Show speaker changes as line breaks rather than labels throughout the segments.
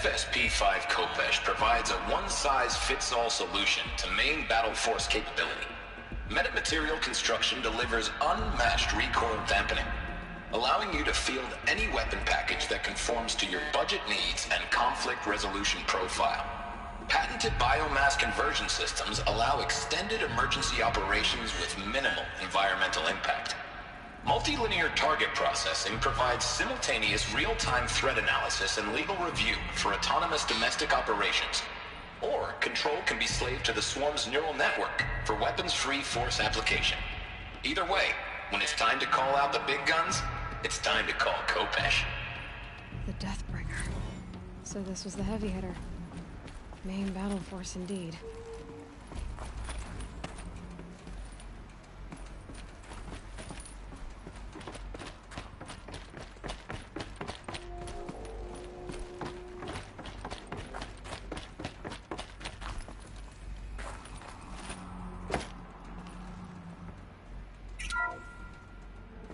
FSP-5 Kopesh provides a one-size-fits-all solution to main battle force capability. Metamaterial construction delivers unmatched recoil dampening, allowing you to field any weapon package that conforms to your budget needs and conflict resolution profile. Patented biomass conversion systems allow extended emergency operations with minimal environmental impact. Multilinear target processing provides simultaneous real-time threat analysis and legal review for autonomous domestic operations. Or control can be slaved to the swarm's neural network for weapons-free force application. Either way, when it's time to call out the big guns, it's time to call Kopesh.
The Deathbringer. So this was the heavy hitter. Main battle force indeed.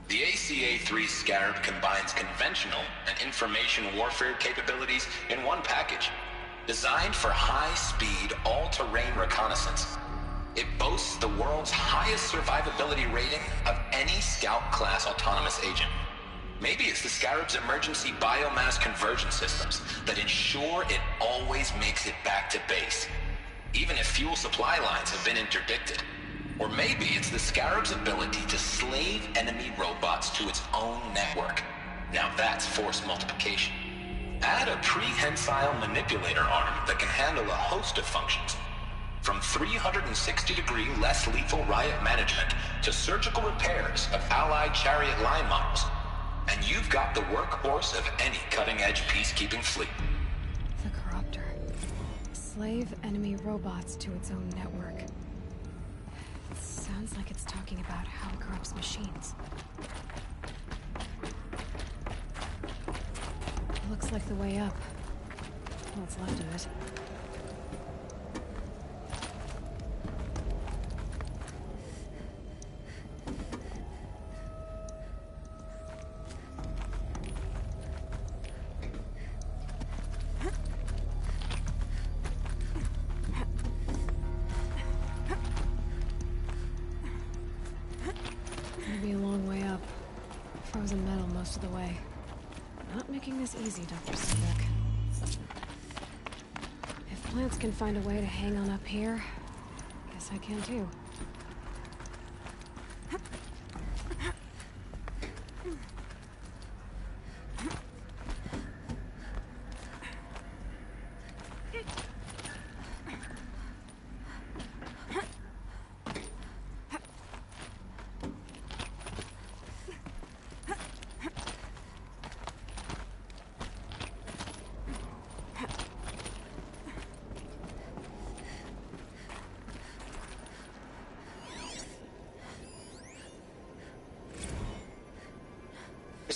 The ACA-3 Scarab combines conventional and information warfare capabilities in one package. Designed for high-speed, all-terrain reconnaissance, it boasts the world's highest survivability rating of any Scout-class autonomous agent. Maybe it's the Scarab's emergency biomass conversion systems that ensure it always makes it back to base, even if fuel supply lines have been interdicted. Or maybe it's the Scarab's ability to slave enemy robots to its own network. Now that's force multiplication. Add a prehensile manipulator arm that can handle a host of functions, from 360-degree less lethal riot management to surgical repairs of Allied chariot line models. And you've got the workhorse of any cutting-edge peacekeeping fleet.
The Corruptor. Slave enemy robots to its own network. It sounds like it's talking about how it corrupts machines. Looks like the way up. What's left of it. Gonna be a long way up. Frozen metal most of the way. Not making this easy, Dr. Sivek. If plants can find a way to hang on up here, guess I can too.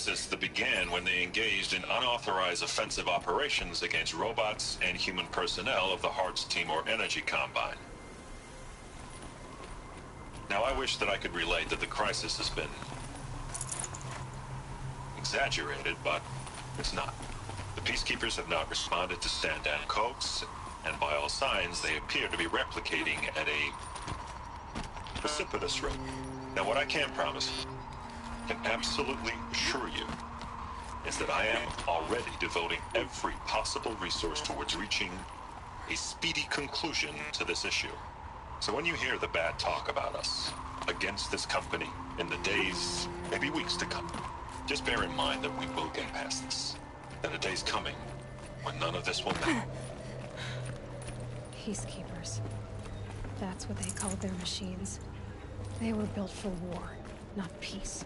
Crisis that began when they engaged in unauthorized offensive operations against robots and human personnel of the Hearts Timor Energy Combine. Now, I wish that I could relate that the crisis has been exaggerated, but it's not. The peacekeepers have not responded to stand-down codes, and by all signs, they appear to be replicating at a precipitous rate. Now, what I can promise, can absolutely assure you, is that I am already devoting every possible resource towards reaching a speedy conclusion to this issue. So when you hear the bad talk about us against this company in the days, maybe weeks to come, just bear in mind that we will get past this. That a day's coming when none of this will matter.
Peacekeepers. That's what they called their machines. They were built for war, not peace.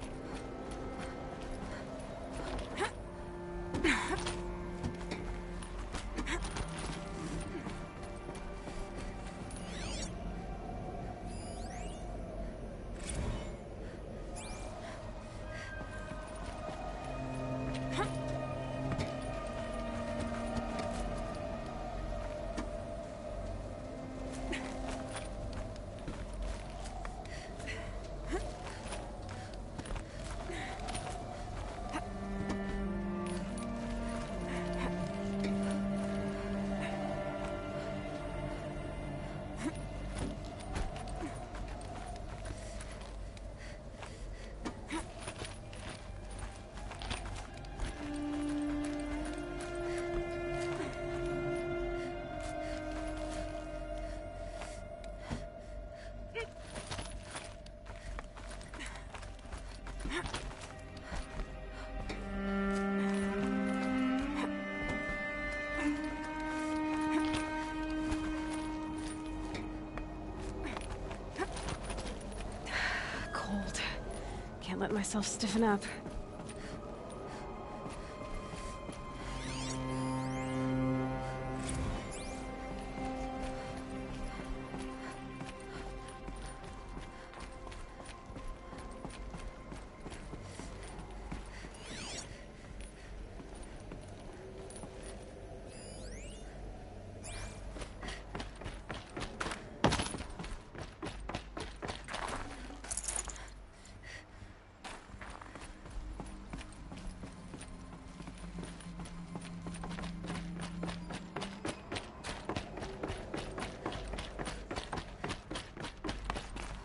let myself stiffen up.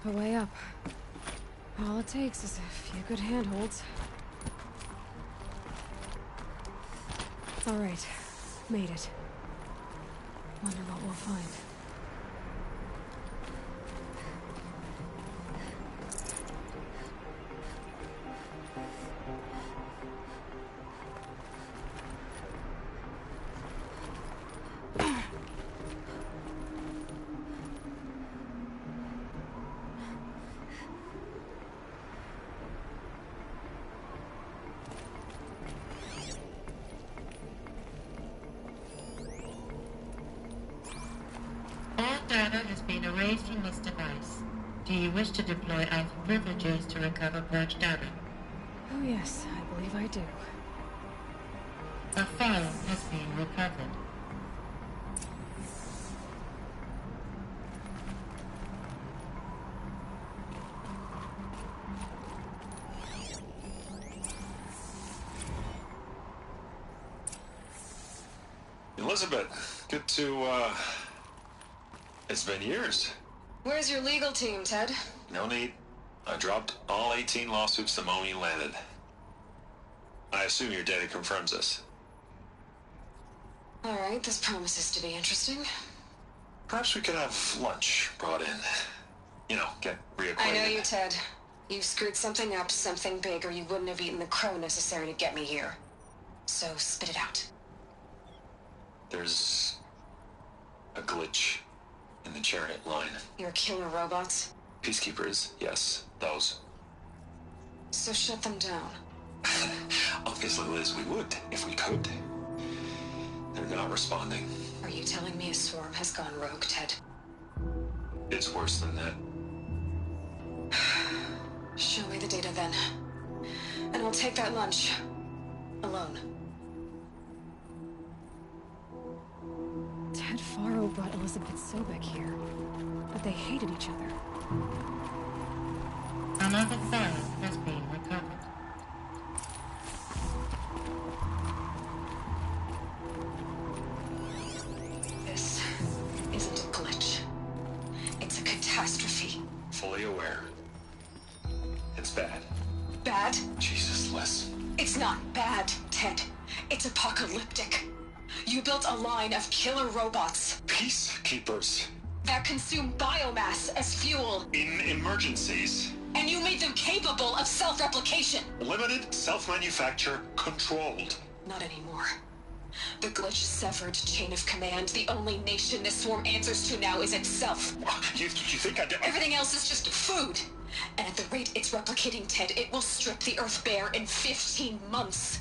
A way up. All it takes is a few good handholds. All right, made it. Wonder what we'll find.
Data has been erased from this device. Do you wish to deploy alpha privileges to recover purged data?
Oh yes, I believe I do.
A file has been recovered.
Elizabeth, good to, It's been years.
Where's your legal team, Ted?
No need. I dropped all 18 lawsuits the moment you landed. I assume your data confirms this.
All right, this promises to be interesting.
Perhaps we could have lunch brought in. You know, get reacquainted.
I know you, Ted. You screwed something up, something big, or you wouldn't have eaten the crow necessary to get me here. So spit it out.
There's a glitch in the chariot line.
Your killer robots?
Peacekeepers, yes, those.
So shut them down.
Obviously, Liz, we would, if we could. They're not responding.
Are you telling me a swarm has gone rogue, Ted?
It's worse than that.
Show me the data then. And I'll take that lunch. Alone. Ted Faro brought Elizabeth Sobek here. But they hated each other.
Another file has been recovered.
This isn't a glitch. It's a catastrophe.
Fully aware. It's bad.
Bad?
Jesus, Liz.
It's not bad, Ted. It's apocalyptic. You built a line of killer robots
Peacekeepers.
that consume biomass as fuel,
In emergencies.
and you made them capable of self-replication.
Limited, self-manufacture, controlled.
Not anymore. The glitch severed chain of command. The only nation this swarm answers to now is itself.
You think I did?
Everything else is just food. And at the rate it's replicating, Ted, it will strip the Earth bare in 15 months.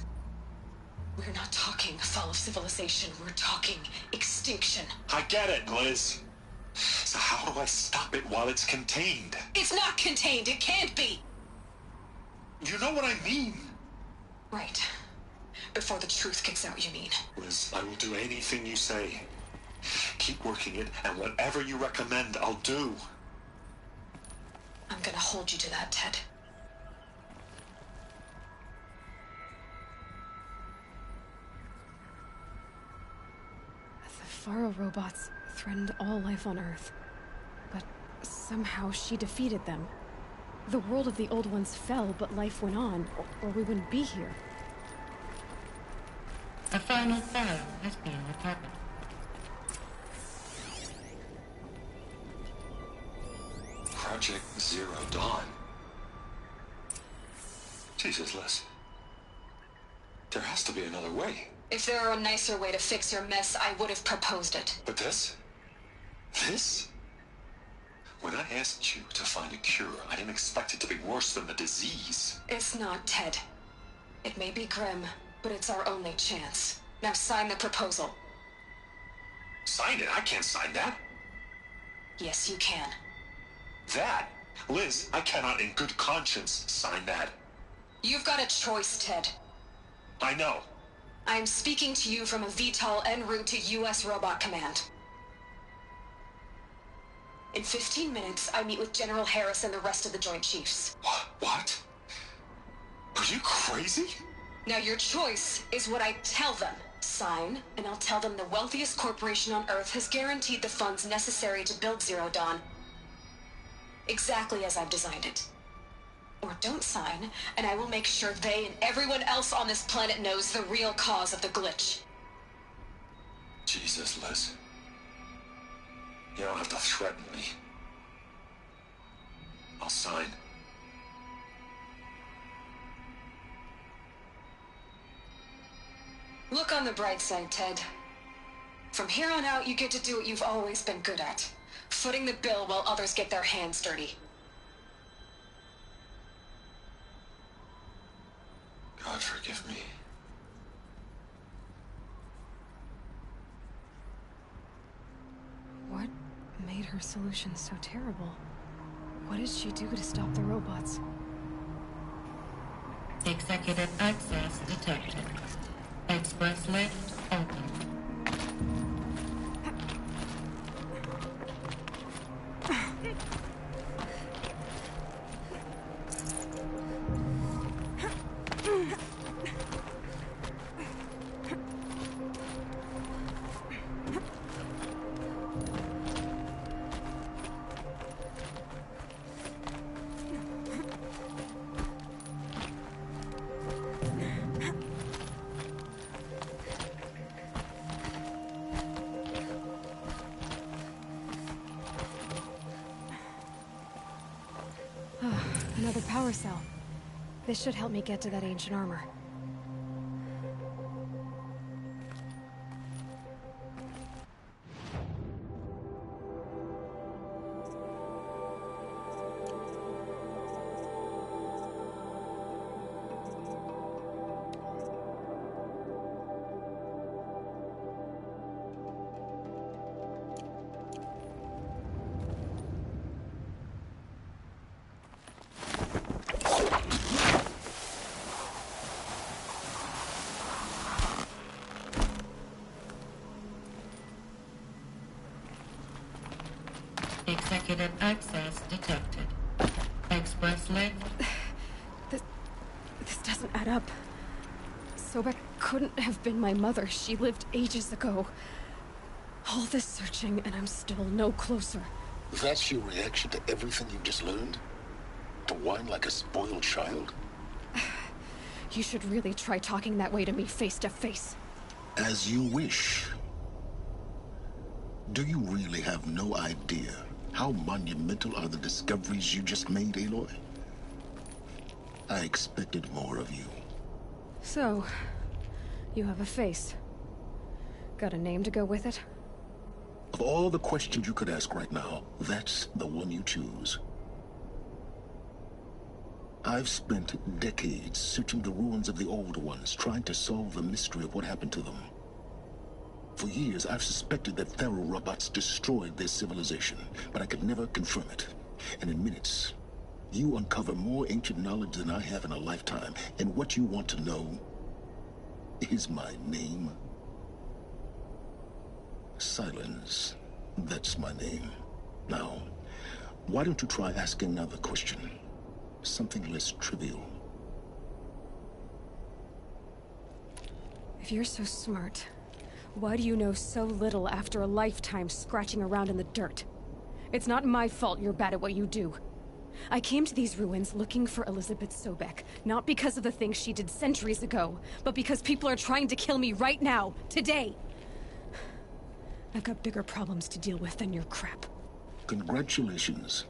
We're not talking fall of civilization. We're talking extinction.
I get it, Liz. So how do I stop it while it's contained?
It's not contained. It can't be.
You know what I mean.
Right. Before the truth gets out, you mean?
Liz, I will do anything you say. Keep working it, and whatever you recommend, I'll do.
I'm gonna hold you to that, Ted. The Faro robots threatened all life on Earth. But somehow she defeated them. The world of the old ones fell, but life went on, or we wouldn't be here.
A final file has been recovered.
Project Zero Dawn. Jesus, Liz. There has to be another way.
If there were a nicer way to fix your mess, I would have proposed it.
But this? This? When I asked you to find a cure, I didn't expect it to be worse than the disease.
It's not, Ted. It may be grim, but it's our only chance. Now sign the proposal.
Sign it? I can't sign that.
Yes, you can.
That? Liz, I cannot in good conscience sign that.
You've got a choice, Ted.
I know.
I'm speaking to you from a VTOL en route to U.S. Robot Command. In 15 minutes, I meet with General Harris and the rest of the Joint Chiefs.
What? Are you crazy?
Now your choice is what I tell them. Sign, and I'll tell them the wealthiest corporation on Earth has guaranteed the funds necessary to build Zero Dawn. Exactly as I've designed it. Or don't sign, and I will make sure they and everyone else on this planet knows the real cause of the glitch.
Jesus, Liz. You don't have to threaten me. I'll sign.
Look on the bright side, Ted. From here on out, you get to do what you've always been good at. Footing the bill while others get their hands dirty.
God forgive me.
What made her solution so terrible? What did she do to stop the robots?
Executive access detected. Express lift open.
Another power cell. This should help me get to that ancient armor.
Executive access detected. Express lift.
This doesn't add up. Sobek couldn't have been my mother. She lived ages ago. All this searching, and I'm still no closer.
That's your reaction to everything you've just learned? To whine like a spoiled child?
You should really try talking that way to me face to face.
As you wish. Do you really have no idea how monumental are the discoveries you just made, Aloy? I expected more of you.
So, you have a face. Got a name to go with it?
Of all the questions you could ask right now, that's the one you choose. I've spent decades searching the ruins of the old ones, trying to solve the mystery of what happened to them. For years, I've suspected that Thero robots destroyed their civilization, but I could never confirm it. And in minutes, you uncover more ancient knowledge than I have in a lifetime, and what you want to know is my name. Silence. That's my name. Now, why don't you try asking another question? Something less trivial.
If you're so smart, why do you know so little after a lifetime scratching around in the dirt? It's not my fault you're bad at what you do. I came to these ruins looking for Elizabeth Sobek, not because of the things she did centuries ago, but because people are trying to kill me right now, today. I've got bigger problems to deal with than your crap.
Congratulations.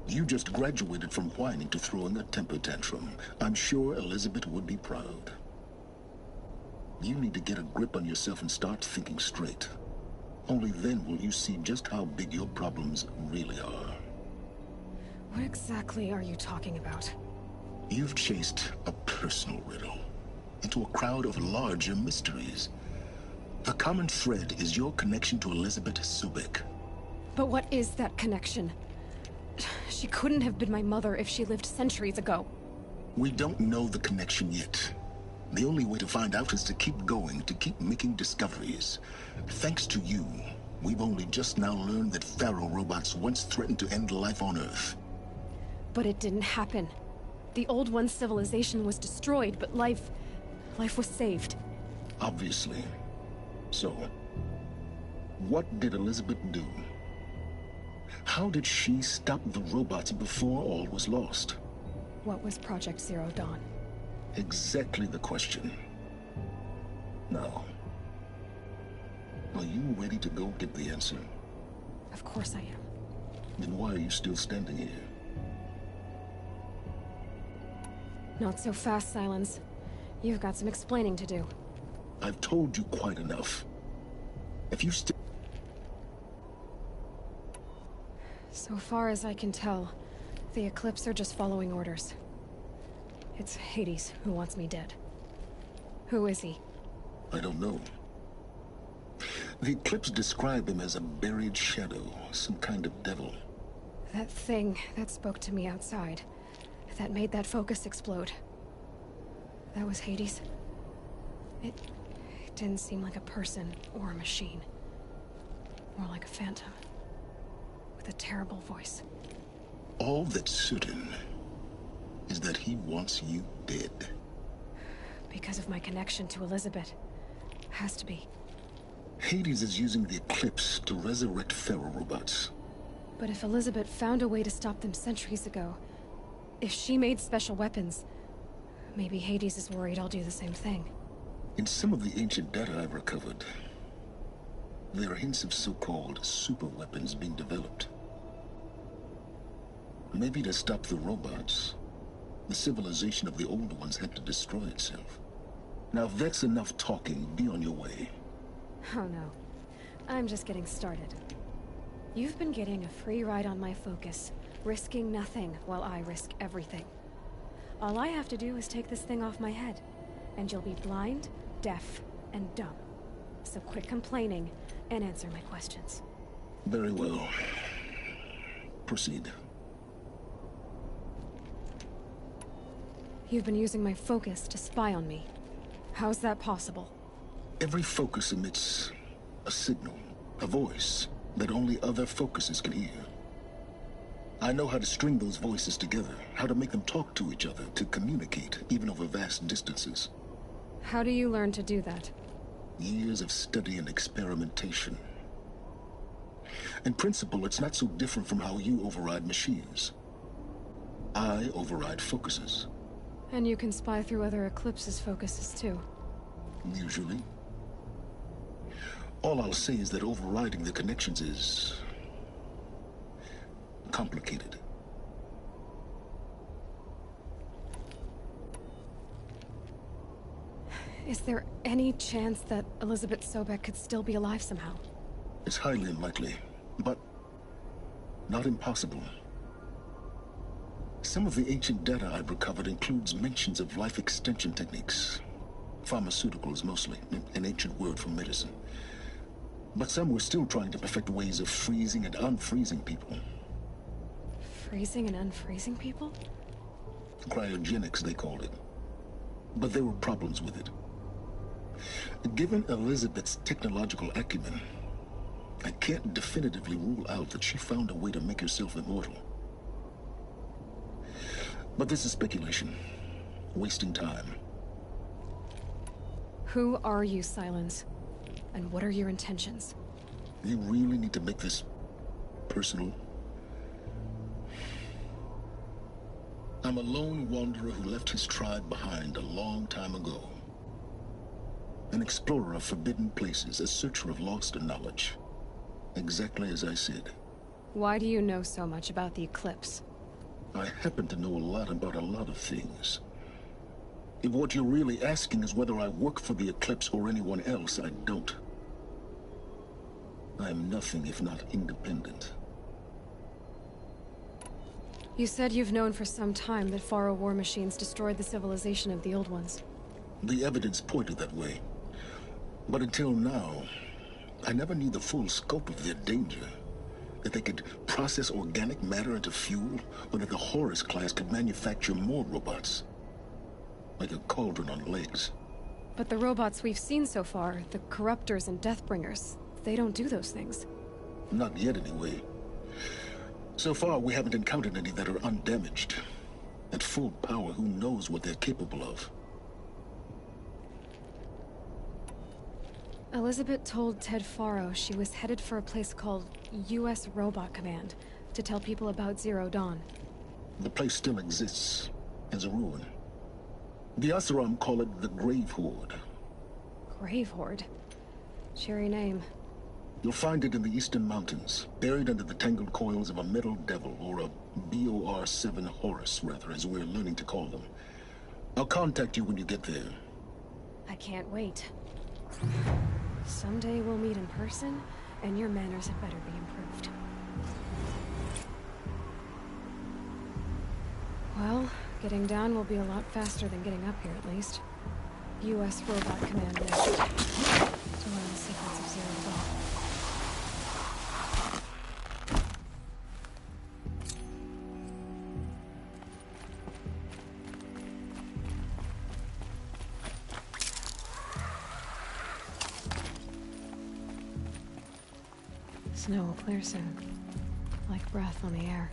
You just graduated from whining to throwing a temper tantrum. I'm sure Elizabeth would be proud. You need to get a grip on yourself and start thinking straight. Only then will you see just how big your problems really are.
What exactly are you talking about?
You've chased a personal riddle into a crowd of larger mysteries. The common thread is your connection to Elizabeth Sobek.
But what is that connection? She couldn't have been my mother if she lived centuries ago.
We don't know the connection yet. The only way to find out is to keep going, to keep making discoveries. Thanks to you, we've only just now learned that Pharaoh robots once threatened to end life on Earth.
But it didn't happen. The Old One's civilization was destroyed, but life was saved.
Obviously. So, what did Elizabeth do? How did she stop the robots before all was lost?
What was Project Zero Dawn?
Exactly the question. Now, are you ready to go get the answer?
Of course I am.
Then why are you still standing here?
Not so fast, Silence. You've got some explaining to do.
I've told you quite enough. If you still...
So far as I can tell, the Eclipse are just following orders. It's Hades who wants me dead. Who is he?
I don't know. The Eclipse describe him as a buried shadow, some kind of devil.
That thing that spoke to me outside, that made that focus explode. That was Hades. It didn't seem like a person or a machine. More like a phantom. With a terrible voice.
All that's certain is that he wants you dead.
Because of my connection to Elizabeth. Has to be.
Hades is using the Eclipse to resurrect Pharaoh robots.
But if Elizabeth found a way to stop them centuries ago, if she made special weapons, maybe Hades is worried I'll do the same thing.
In some of the ancient data I've recovered, there are hints of so-called super weapons being developed. Maybe to stop the robots, the civilization of the old ones had to destroy itself. Now if that's enough talking, be on your way.
Oh no. I'm just getting started. You've been getting a free ride on my focus, risking nothing while I risk everything. All I have to do is take this thing off my head, and you'll be blind, deaf, and dumb. So quit complaining and answer my questions.
Very well. Proceed.
You've been using my focus to spy on me. How's that possible?
Every focus emits a signal, a voice, that only other focuses can hear. I know how to string those voices together, how to make them talk to each other, to communicate, even over vast distances.
How do you learn to do that?
Years of study and experimentation. In principle, it's not so different from how you override machines. I override focuses.
And you can spy through other Eclipse's focuses too.
Usually. All I'll say is that overriding the connections is complicated.
Is there any chance that Elizabeth Sobek could still be alive somehow?
It's highly unlikely, but not impossible. Some of the ancient data I've recovered includes mentions of life extension techniques. Pharmaceuticals, mostly, an ancient word for medicine. But some were still trying to perfect ways of freezing and unfreezing people.
Freezing and unfreezing people?
Cryogenics, they called it. But there were problems with it. Given Elizabeth's technological acumen, I can't definitively rule out that she found a way to make herself immortal. But this is speculation. Wasting time.
Who are you, Silence? And what are your intentions?
You really need to make this personal? I'm a lone wanderer who left his tribe behind a long time ago. An explorer of forbidden places, a searcher of lost knowledge. Exactly as I said.
Why do you know so much about the Eclipse?
I happen to know a lot about a lot of things. If what you're really asking is whether I work for the Eclipse or anyone else, I don't. I am nothing if not independent.
You said you've known for some time that Faro war machines destroyed the civilization of the old ones.
The evidence pointed that way. But until now, I never knew the full scope of their danger. That they could process organic matter into fuel, or that the Horus class could manufacture more robots. Like a cauldron on legs.
But the robots we've seen so far, the Corruptors and Deathbringers, they don't do those things.
Not yet, anyway. So far, we haven't encountered any that are undamaged. At full power, who knows what they're capable of?
Elizabeth told Ted Faro she was headed for a place called U.S. Robot Command to tell people about Zero Dawn.
The place still exists, as a ruin. The Asaram call it the Grave Horde.
Grave Horde? Cheery name.
You'll find it in the Eastern Mountains, buried under the tangled coils of a metal devil, or a BOR-7 Horus, rather, as we're learning to call them. I'll contact you when you get there.
I can't wait. Someday we'll meet in person, and your manners had better be improved. Well, getting down will be a lot faster than getting up here, at least. U.S. Robot Command next. To learn the secrets of Zero Dawn. Snow will clear soon, like breath on the air.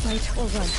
Fight or run.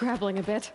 scrabbling a bit.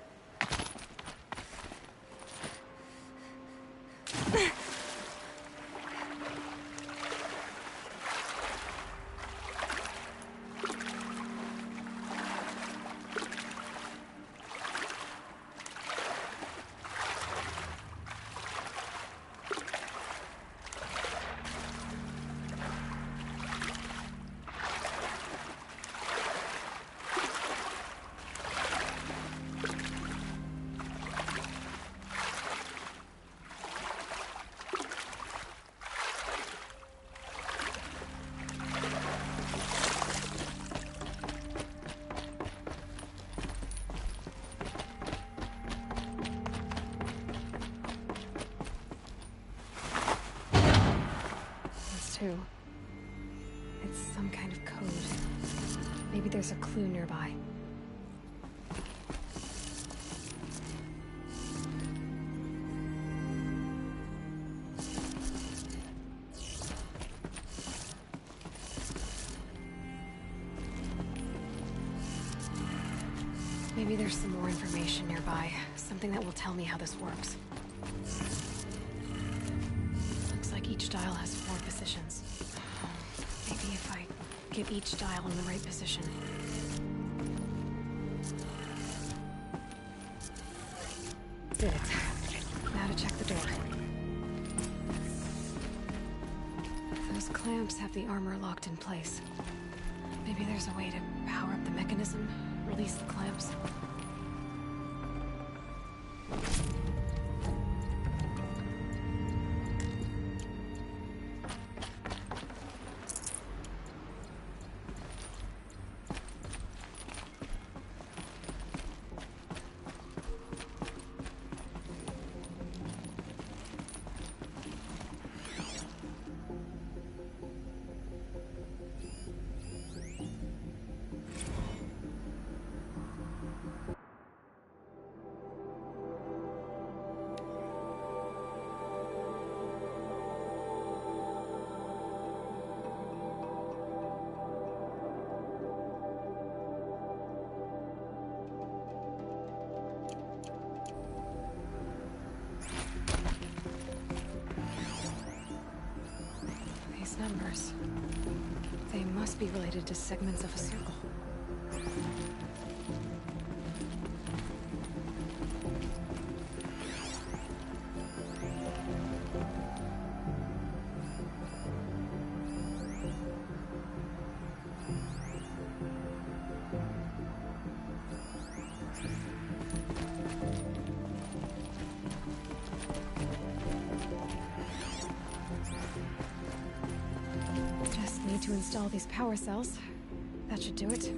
Too. It's some kind of code. Maybe there's a clue nearby. Maybe there's some more information nearby. Something that will tell me how this works. Each dial has 4 positions. Maybe if I get each dial in the right position. Did it. Now to check the door. Those clamps have the armor locked in place. Maybe there's a way to power up the mechanism, release the clamps. Numbers. They must be related to segments of a circle. To install these power cells. That should do it.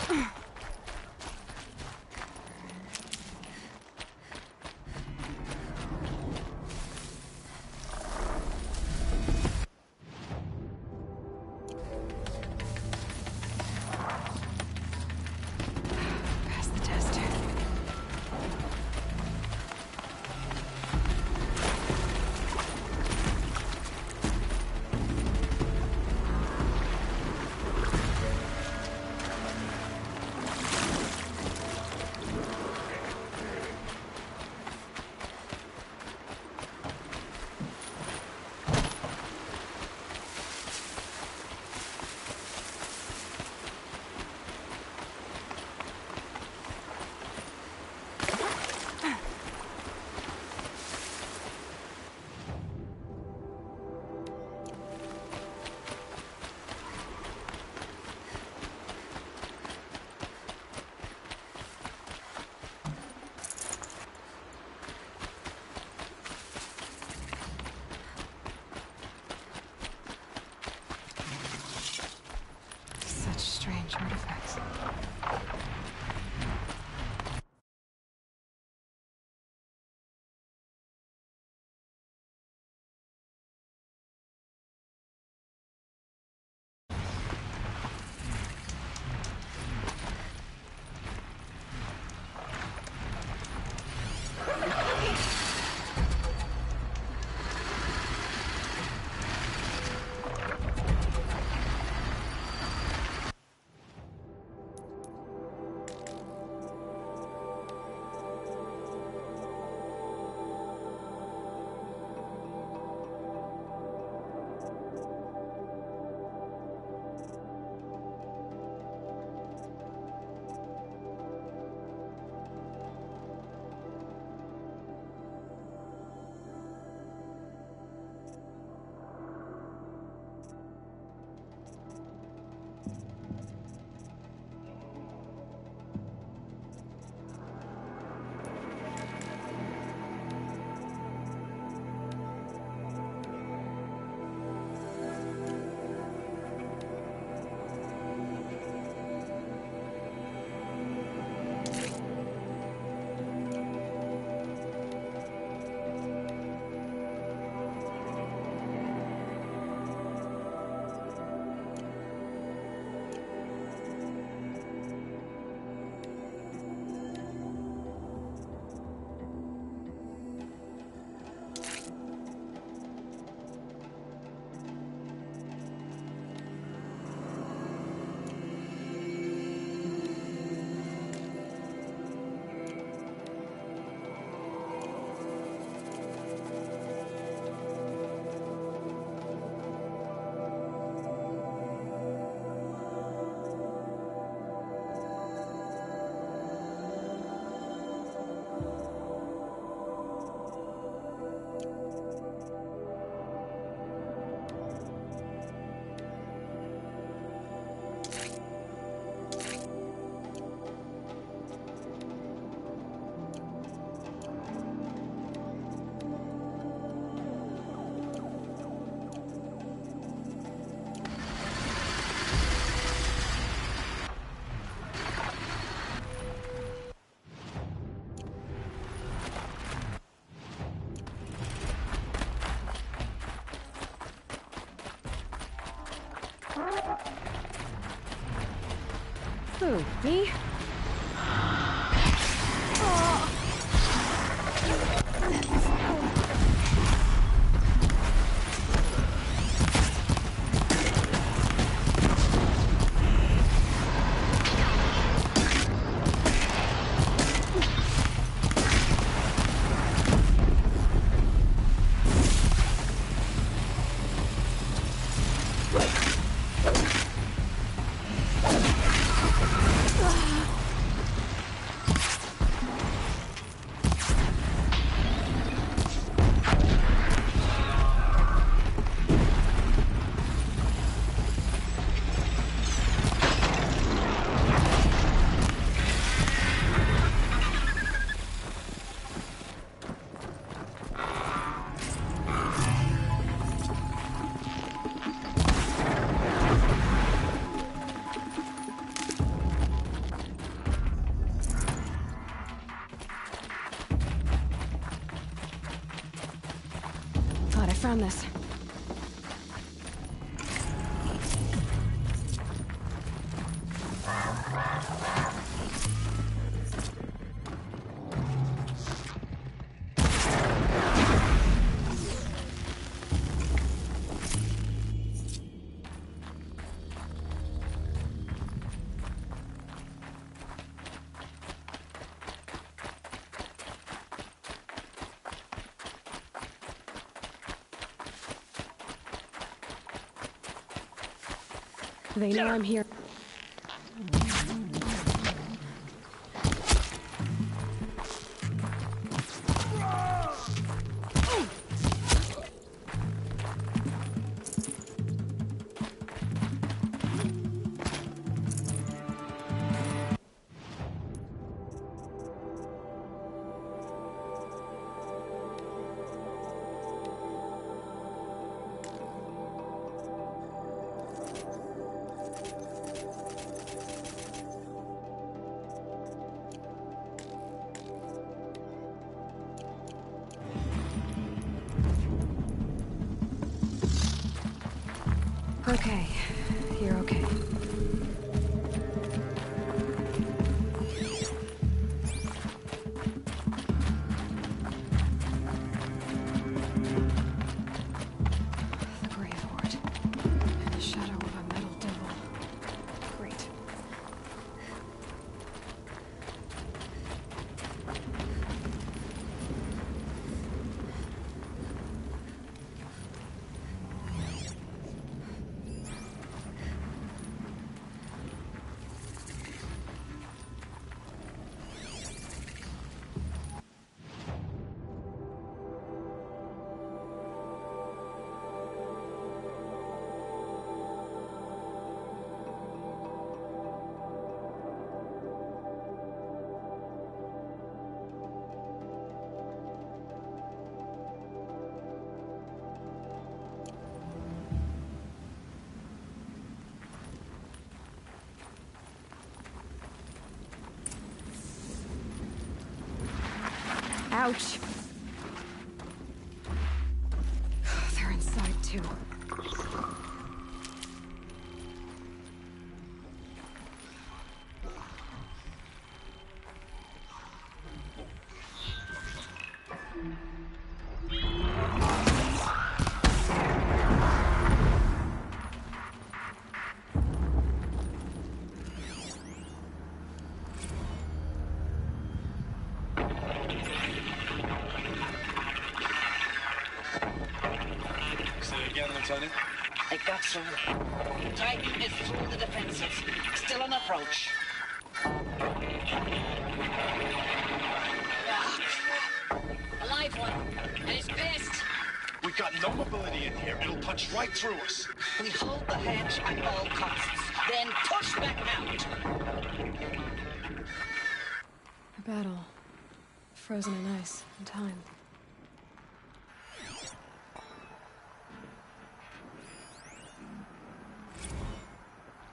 Pass the test. Such strange artifacts. Who, me? found this. They know I'm here. Okay, you're okay. The Grave Horde. In the shadow of a metal devil. Great. Ouch. They're inside too.
Lieutenant?
I got some. Titan is through the defenses. Still on approach. A live one. And it's pissed.
We got no mobility in here. It'll punch right through us.
We hold the hedge at all costs. Then push back out.
A battle. Frozen in ice and time.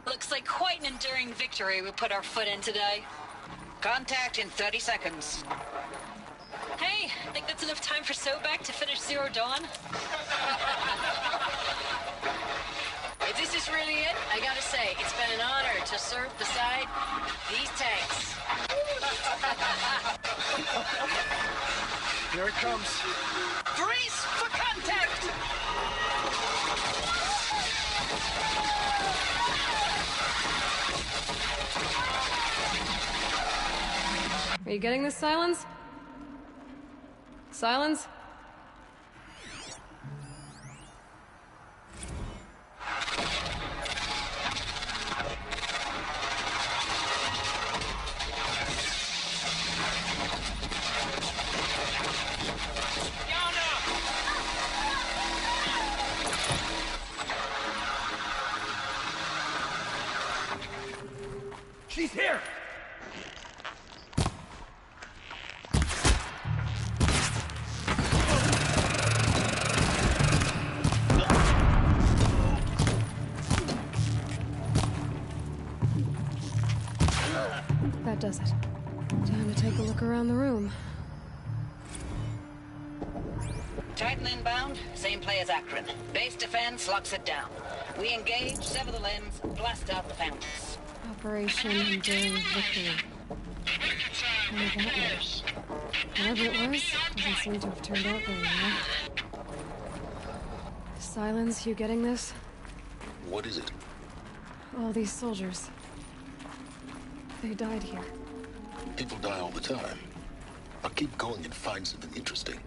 Looks like quite an enduring victory we put our foot in today.
Contact in 30 seconds.
Hey, I think that's enough time for Sobek to finish Zero Dawn.
If this is really it, I gotta say, it's been an honor to serve beside these tanks.
Here it comes.
Brace for contact!
Are you getting this, Silence? Silence?
She's here!
That does it. Time to take a look around the room.
Titan inbound, same play as Akron. Base defense locks it down. We engage, sever the limbs, blast out the fountains.
Operation Enduring Victory. How did that work? Whatever it was, doesn't seem to have turned out very well. Silence, you getting this?
What is it?
All these soldiers. They died here.
People die all the time. I'll keep going and find something interesting.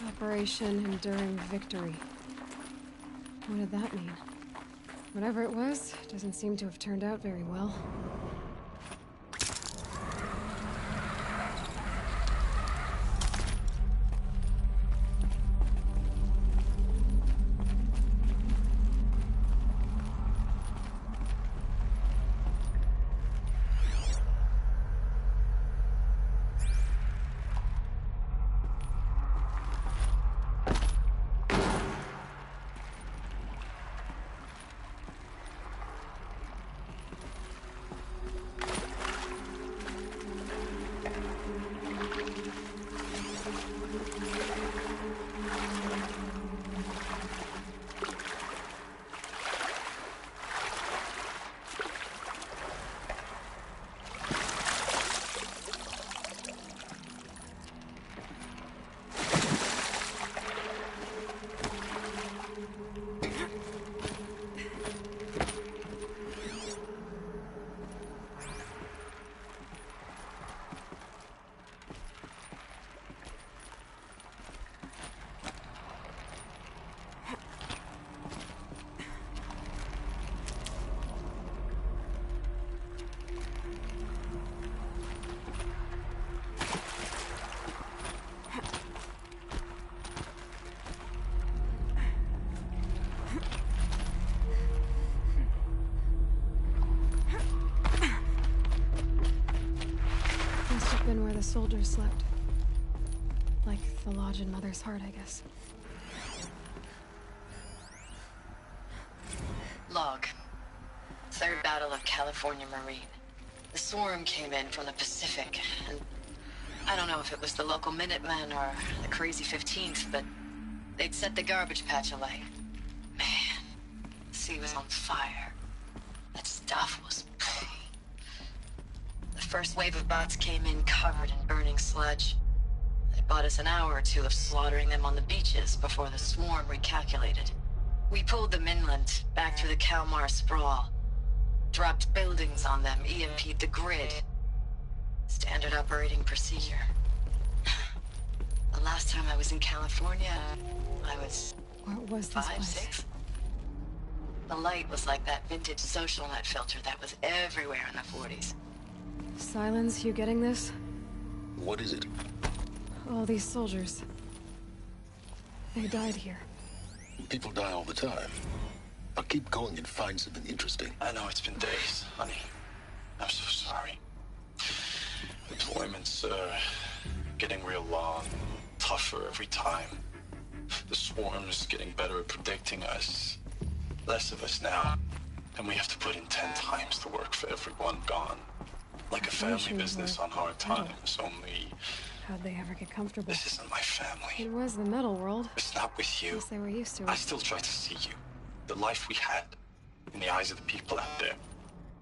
Operation Enduring Victory. What did that mean? Whatever it was, doesn't seem to have turned out very well. Been where the soldiers slept. Like the lodge in Mother's Heart, I guess.
Log. Third Battle of California Marine. The swarm came in from the Pacific, and I don't know if it was the local Minutemen or the crazy 15th, but they'd set the garbage patch alight. Man, the sea was on fire. That stuff was... The first wave of bots came in covered in burning sludge. It bought us an hour or two of slaughtering them on the beaches before the swarm recalculated. We pulled them inland, back through the Kalmar sprawl. Dropped buildings on them, EMP'd the grid. Standard operating procedure. The last time I was in California, I was...
What was this
5,
place?
6? The light was like that vintage social net filter that was everywhere in the 40s.
Silence, you getting this?
What is it?
All these soldiers. They died here.
People die all the time. I'll keep going and find something interesting.
I know it's been days, honey. I'm so sorry. Deployments getting real long, tougher every time. The swarm's getting better at predicting us. Less of us now. And we have to put in 10 times the work for everyone gone. Like a family business on hard times, only...
How'd they ever get comfortable?
This isn't my family.
It was the metal world.
It's not with you.
Guess they were used to it.
I still try to see you. The life we had. In the eyes of the people out there.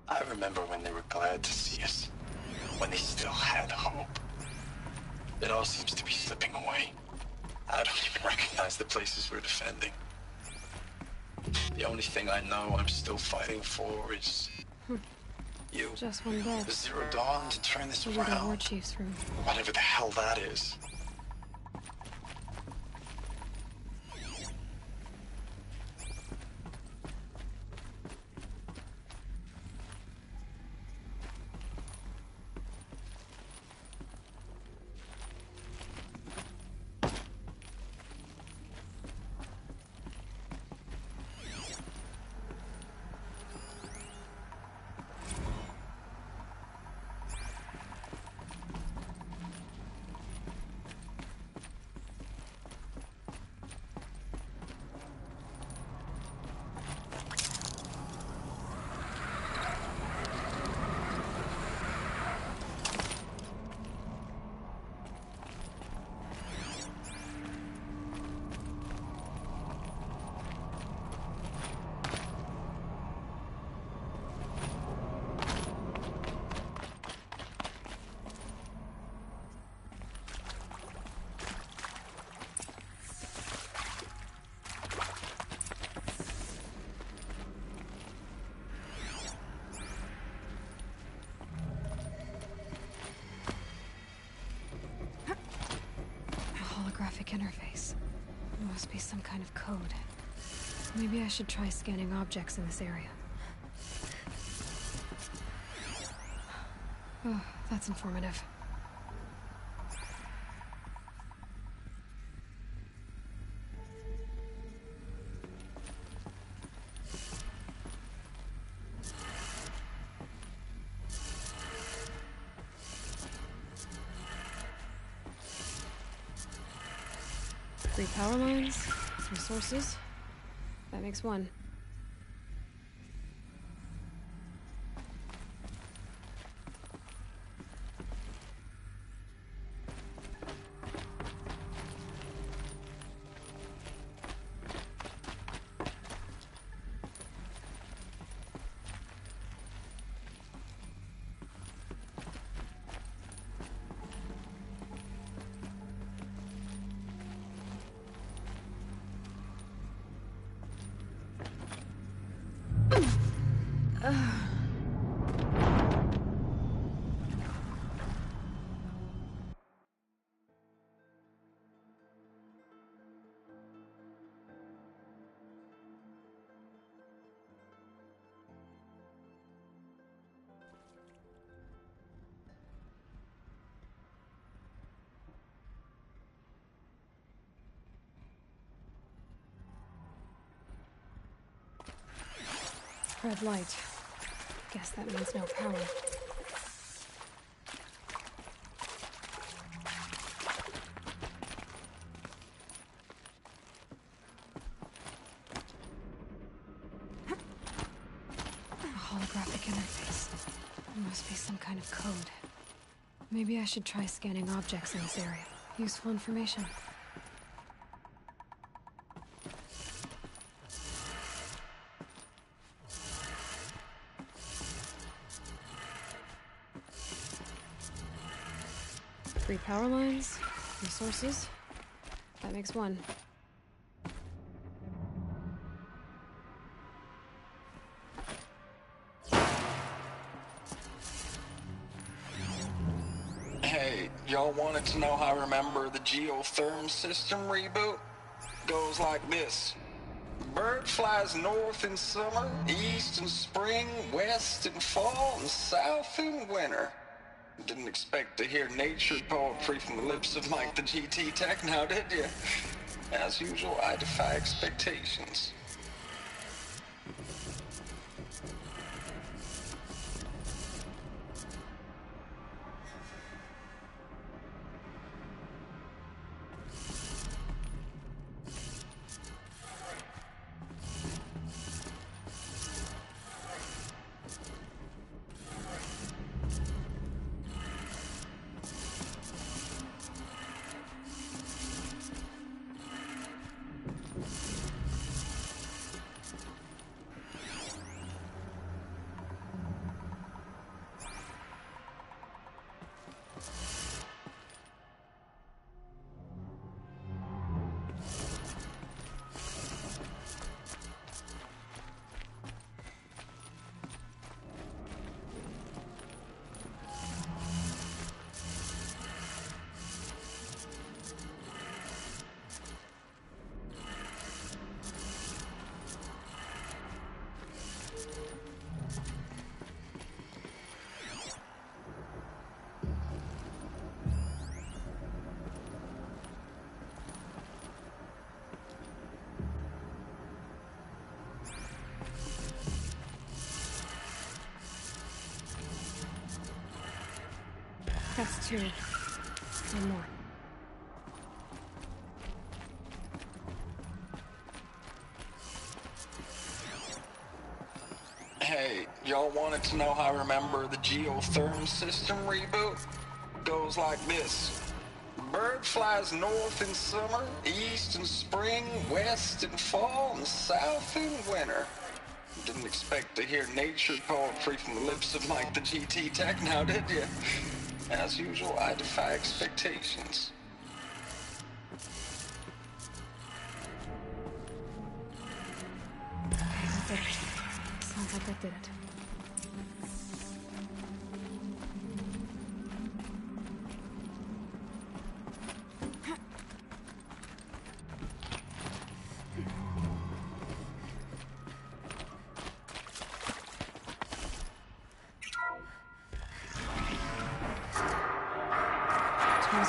I remember when they were glad to see us. When they still had hope. It all seems to be slipping away. I don't even recognize the places we're defending. The only thing I know I'm still fighting for is... you.
Just one death.
The Zero Dawn to turn this
Over the War
around.
Chief's room.
Whatever the hell that is.
Holographic interface. It must be some kind of code. Maybe I should try scanning objects in this area. Oh, that's informative. Three power lines, resources. That makes one. Red light. Guess that means no power. A holographic interface. There must be some kind of code. Maybe I should try scanning objects in this area. Useful information. Three power lines, resources. That makes one.
Hey, y'all wanted to know how I remember the geotherm system reboot? Goes like this. Bird flies north in summer, east in spring, west in fall, and south in winter. Didn't expect to hear nature poetry from the lips of Mike the GT Tech now, did you? As usual, I defy expectations.
That's two. One more.
Hey, y'all wanted to know how I remember the geotherm system reboot? Goes like this. Bird flies north in summer, east in spring, west in fall, and south in winter. Didn't expect to hear nature poetry from the lips of Mike the GT Tech now, did you? As usual, I defy expectations.
That's it. Sounds like that did it.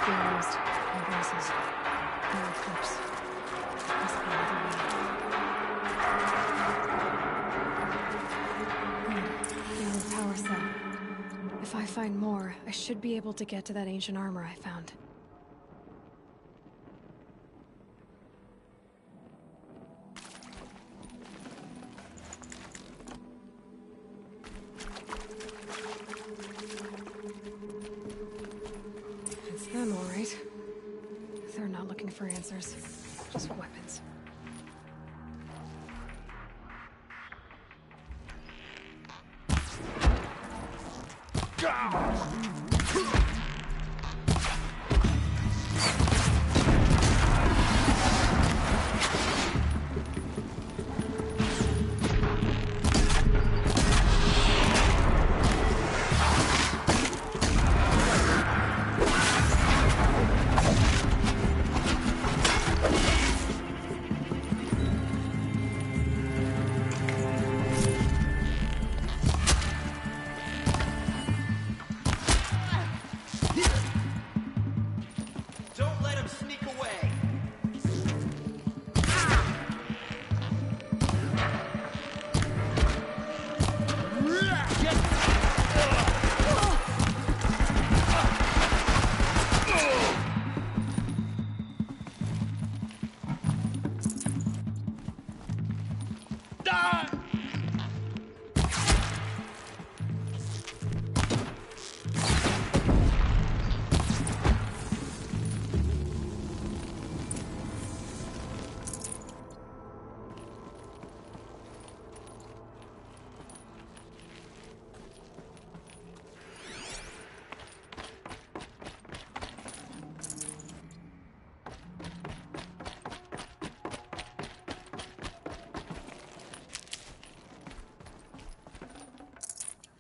be erased. No voices. No eclipse. Must be another way. Good. The old power cell. If I find more, I should be able to get to that ancient armor I found. It's them, all right. They're not looking for answers, just weapons.
Don't let him sneak away!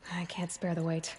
I can't spare the weight.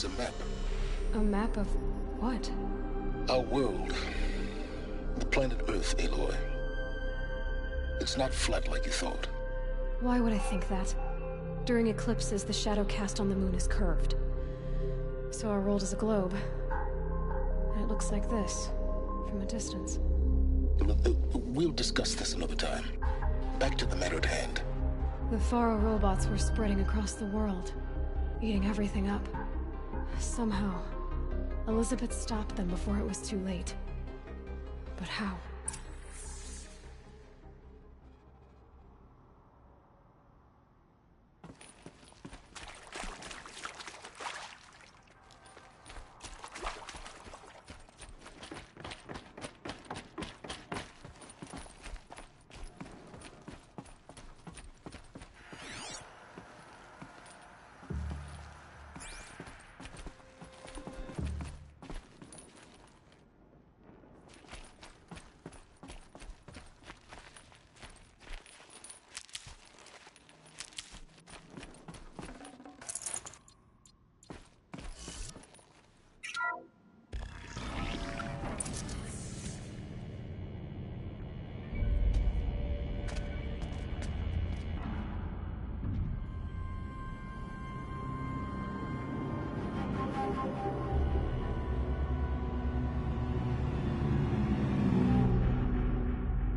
contains a map.
A map of what?
Our world. The planet Earth, Aloy. It's not flat like you thought.
Why would I think that? During eclipses, the shadow cast on the moon is curved. So our world is a globe. And it looks like this, from a distance.
We'll discuss this another time. Back to the matter at hand.
The Faro robots were spreading across the world, eating everything up. Somehow, Elizabeth stopped them before it was too late. But how?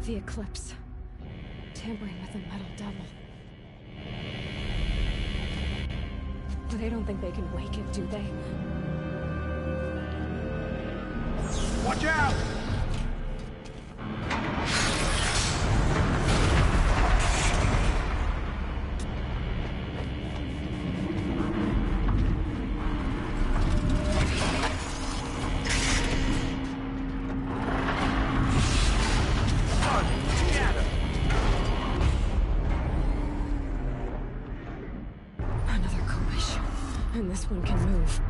The eclipse. Tampering with the metal devil. But they don't think they can wake it, do they?
Watch out!
And this one can move.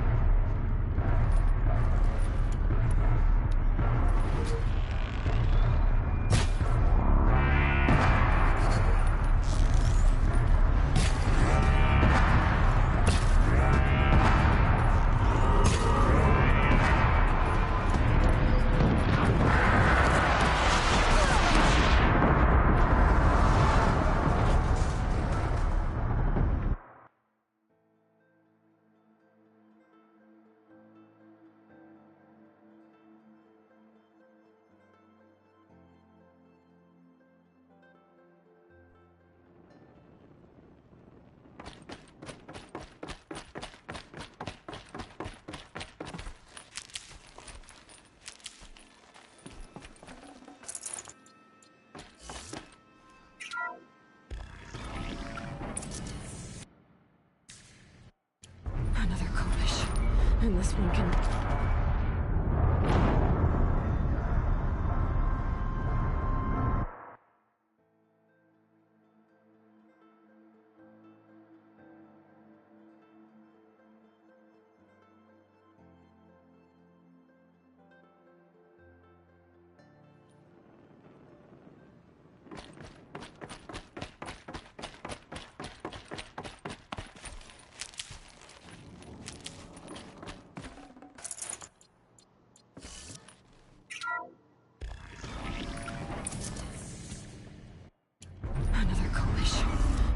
And this one can...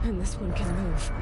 And this one can move.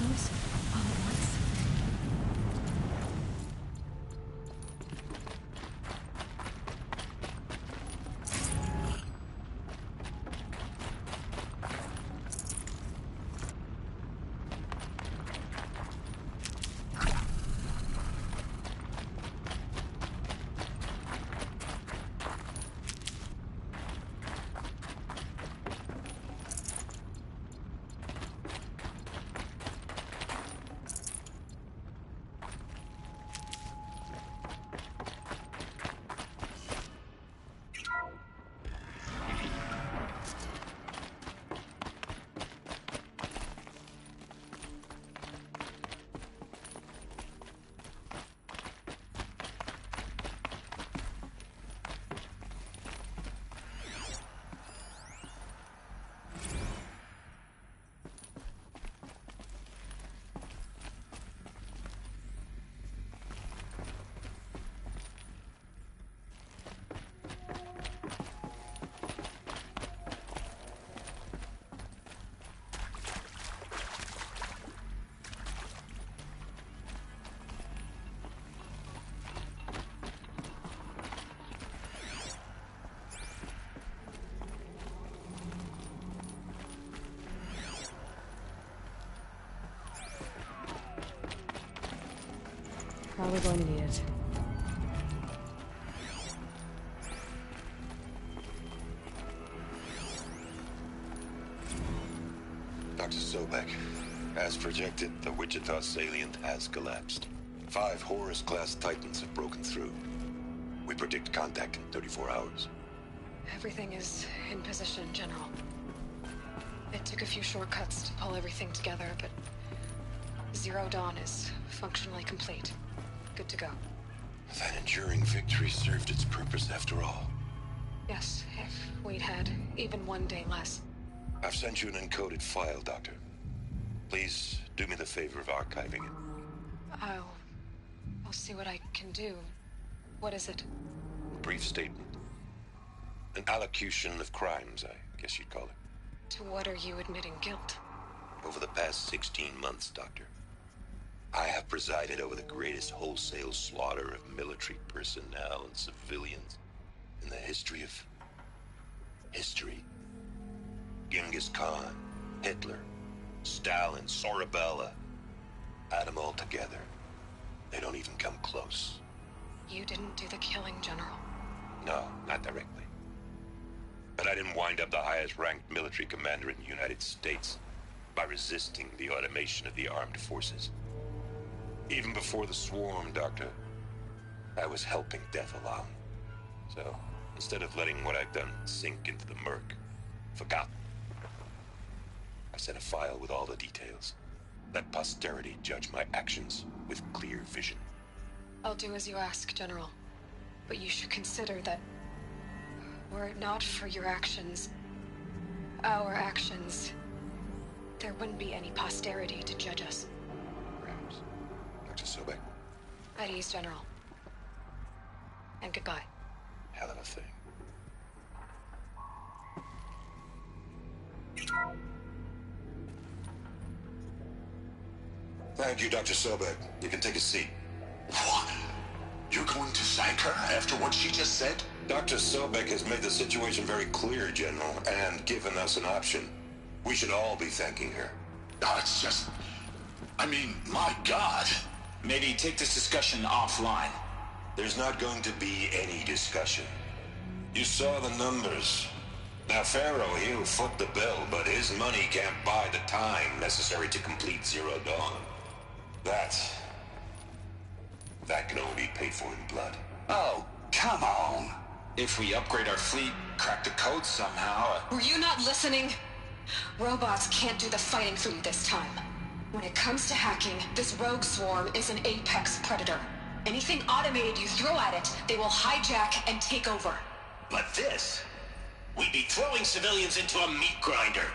those all at once? Probably going to need it.
Dr. Sobek, as projected, the Wichita salient has collapsed. 5 Horus-class Titans have broken through. We predict contact in 34 hours.
Everything is in position, General. It took a few shortcuts to pull everything together, but Zero Dawn is functionally complete. Good to go.
That enduring victory served its purpose after all.
Yes, if we'd had even one day less.
I've sent you an encoded file, Doctor. Please do me the favor of archiving it.
I'll see what I can do. What is it?
A brief statement. An allocution of crimes, I guess you'd call it.
To what are you admitting guilt?
Over the past 16 months, Doctor, I have presided over the greatest wholesale slaughter of military personnel and civilians in the history of... history. Genghis Khan, Hitler, Stalin, Sorabella. Add them all together. They don't even come close.
You didn't do the killing, General.
No, not directly. But I didn't wind up the highest-ranked military commander in the United States by resisting the automation of the armed forces. Even before the swarm, Doctor, I was helping death along. So, instead of letting what I've done sink into the murk, forgotten, I sent a file with all the details. Let posterity judge my actions with clear vision.
I'll do as you ask, General. But you should consider that were it not for your actions, our actions, there wouldn't be any posterity to judge us.
Perhaps. Dr. Sobek.
At ease, General. And goodbye.
Hell of a thing. Thank you, Dr. Sobek. You can take a seat.
What? You're going to thank her after what she just said?
Dr. Sobek has made the situation very clear, General, and given us an option. We should all be thanking her.
Oh, it's just... I mean, my God.
Maybe take this discussion offline.
There's not going to be any discussion. You saw the numbers. Now, Pharaoh, he'll foot the bill, but his money can't buy the time necessary to complete Zero Dawn. That can only be paid for in blood.
Oh, come on. If we upgrade our fleet, crack the code somehow...
Were you not listening? Robots can't do the fighting for you this time. When it comes to hacking, this rogue swarm is an apex predator. Anything automated you throw at it, they will hijack and take over.
But this... we'd be throwing civilians into a meat grinder.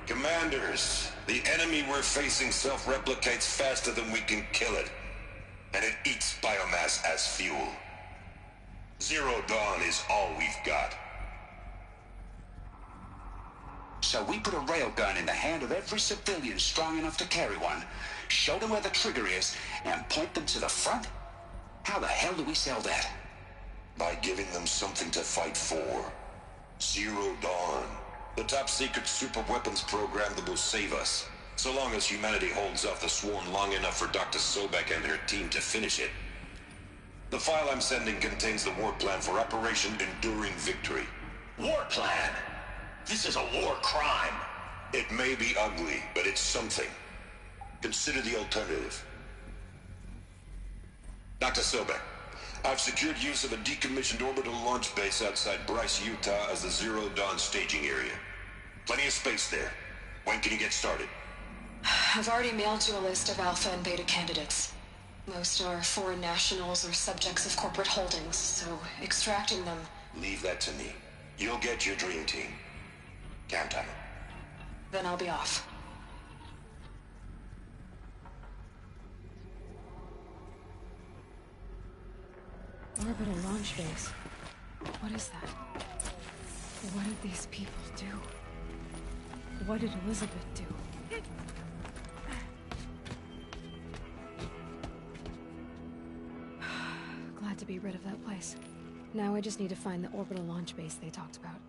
Commanders, the enemy we're facing self-replicates faster than we can kill it. And it eats biomass as fuel. Zero Dawn is all we've got.
So we put a railgun in the hand of every civilian strong enough to carry one. show them where the trigger is, and point them to the front? How the hell do we sell that?
By giving them something to fight for. Zero Dawn. The top-secret super-weapons program that will save us. So long as humanity holds off the swarm long enough for Dr. Sobek and her team to finish it. The file I'm sending contains the war plan for Operation Enduring Victory.
War plan? This is a war crime.
It may be ugly, but it's something. Consider the alternative. Dr. Sobek, I've secured use of a decommissioned orbital launch base outside Bryce, Utah as the Zero Dawn staging area. Plenty of space there. When can you get started?
I've already mailed you a list of Alpha and Beta candidates. Most are foreign nationals or subjects of corporate holdings, so extracting them...
Leave that to me. You'll get your dream team. Count on it.
Then I'll be off.
Orbital launch base. What is that? What did these people do? What did Elizabeth do? Glad to be rid of that place. Now I just need to find the orbital launch base they talked about.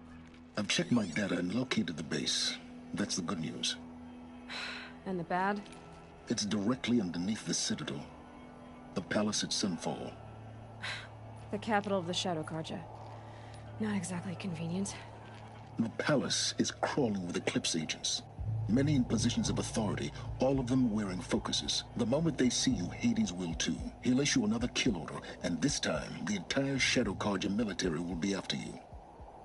I've checked my data and located the base. That's the good news.
And the bad?
It's directly underneath the Citadel. The palace at Sunfall.
The capital of the Shadow Carja. Not exactly convenient.
The palace is crawling with Eclipse agents. Many in positions of authority, all of them wearing focuses. The moment they see you, Hades will too. He'll issue another kill order, and this time, the entire Shadow Carja military will be after you.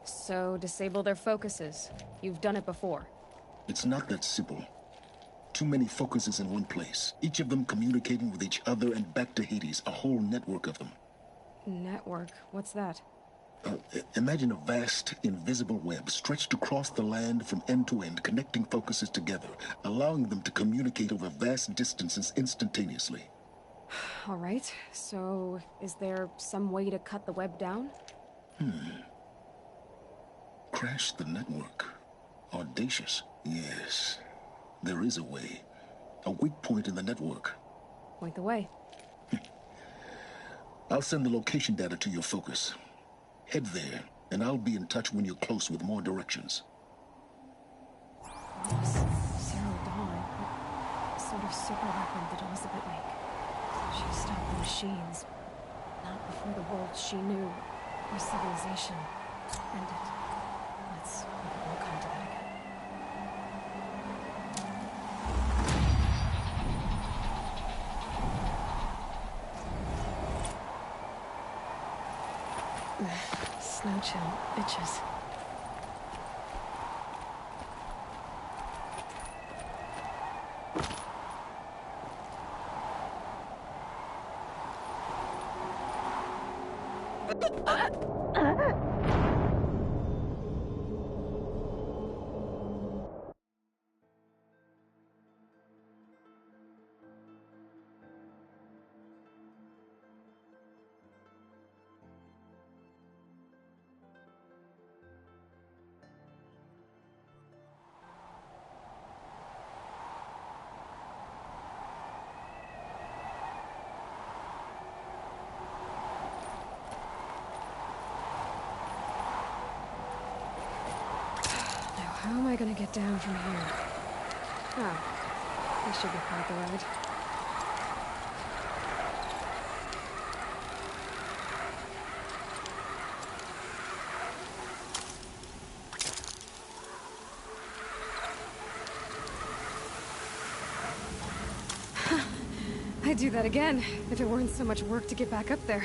So, disable their focuses. You've done it before.
It's not that simple. Too many focuses in one place, each of them communicating with each other and back to Hades, a whole network of them.
Network? What's that?
Imagine a vast, invisible web stretched across the land from end to end, connecting focuses together, allowing them to communicate over vast distances instantaneously.
All right, so is there some way to cut the web down?
Crash the network. Audacious. Yes, there is a way. A weak point in the network.
Point the way.
I'll send the location data to your focus. Head there, and I'll be in touch when you're close with more directions.
Zero Dawn. What sort of super weapon did Elizabeth make? She stopped the machines. Not before the world she knew, or civilization, ended. We'll come to that again. Snow chill itches. How am I gonna get down from here? Oh, this should be quite the ride. I'd do that again, if it weren't so much work to get back up there.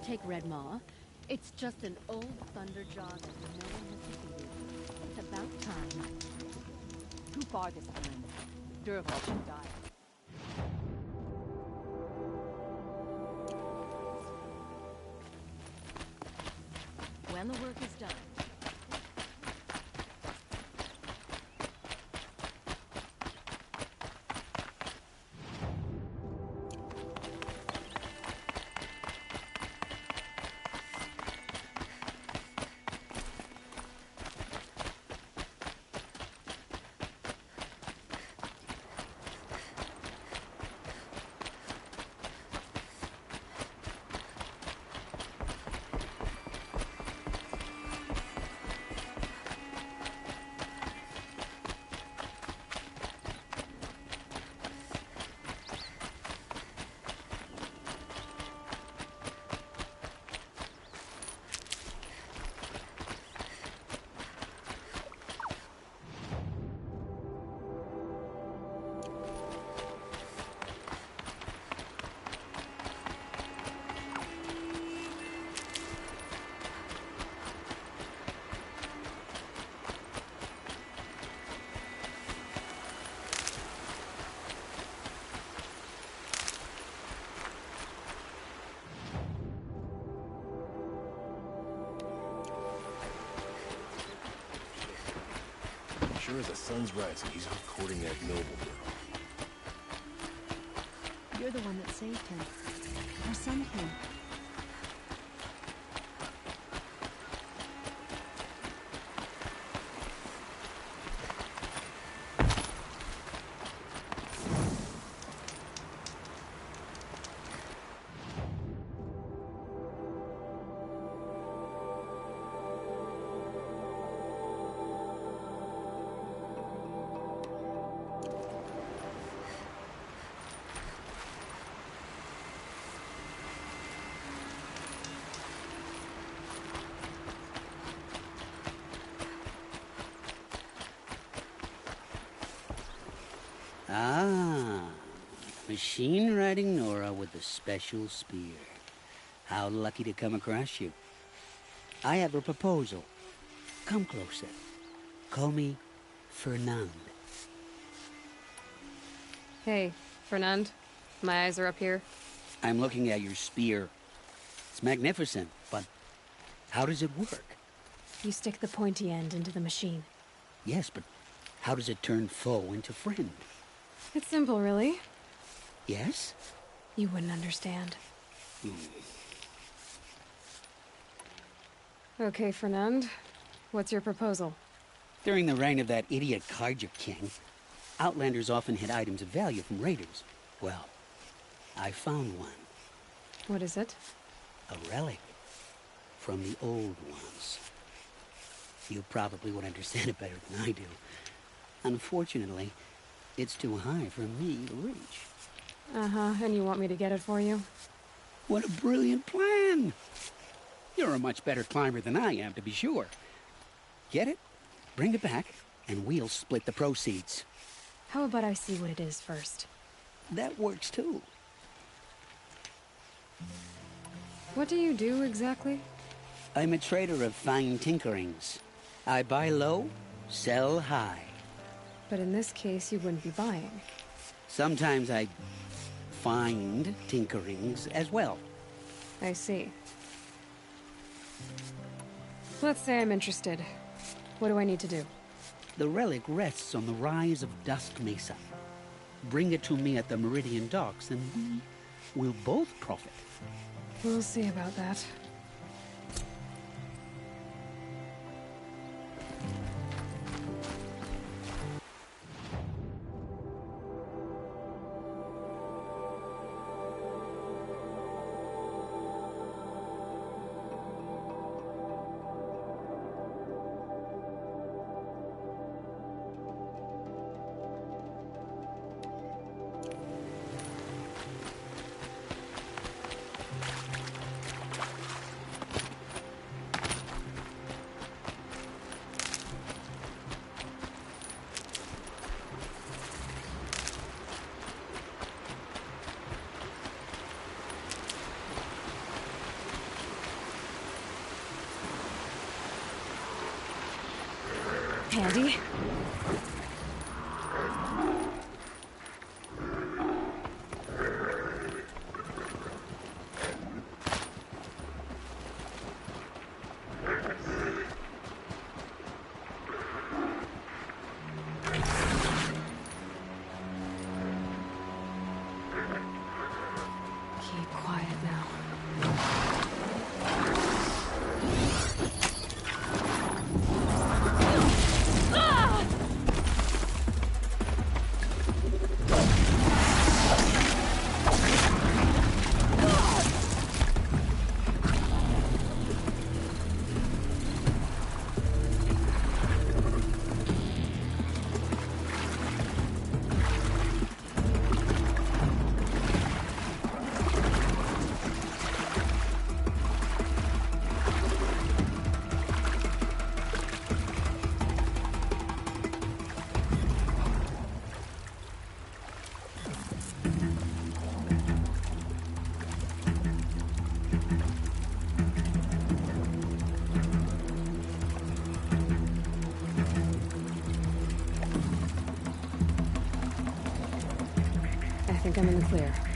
Take Red Maw. It's just an old thunderjaw that no one has defeated. It's about time.
Too far this time. Durval should die.
When the work is done,
Sure as the sun's rising, he's out courting that noble girl.
you're the one that saved him. Our son came.
Ah, machine-riding Nora with the special spear. How lucky to come across you. I have a proposal. Come closer. Call me Fernand.
Hey, Fernand. My eyes are up here.
I'm looking at your spear. It's magnificent, but how does it work?
You stick the pointy end into the machine.
Yes, but how does it turn foe into friend?
It's simple, really.
Yes?
You wouldn't understand. Okay, Fernand. What's your proposal?
During the reign of that idiot Carja King, Outlanders often hid items of value from raiders. Well, I found one.
What is it?
A relic from the old ones. You probably would understand it better than I do. Unfortunately, it's too high for me to reach.
Uh-huh, and you want me to get it for you?
What a brilliant plan! You're a much better climber than I am, to be sure. Get it, bring it back, and we'll split the proceeds.
How about I see what it is first?
That works too.
What do you do exactly?
I'm a trader of fine tinkerings. I buy low, sell high.
But in this case, you wouldn't be buying.
Sometimes I find tinkerings as well.
I see. Let's say I'm interested. What do I need to do?
The relic rests on the rise of Dusk Mesa. Bring it to me at the Meridian Docks, and we will both profit.
We'll see about that. Handy. Keep quiet now. I think I'm in the clear.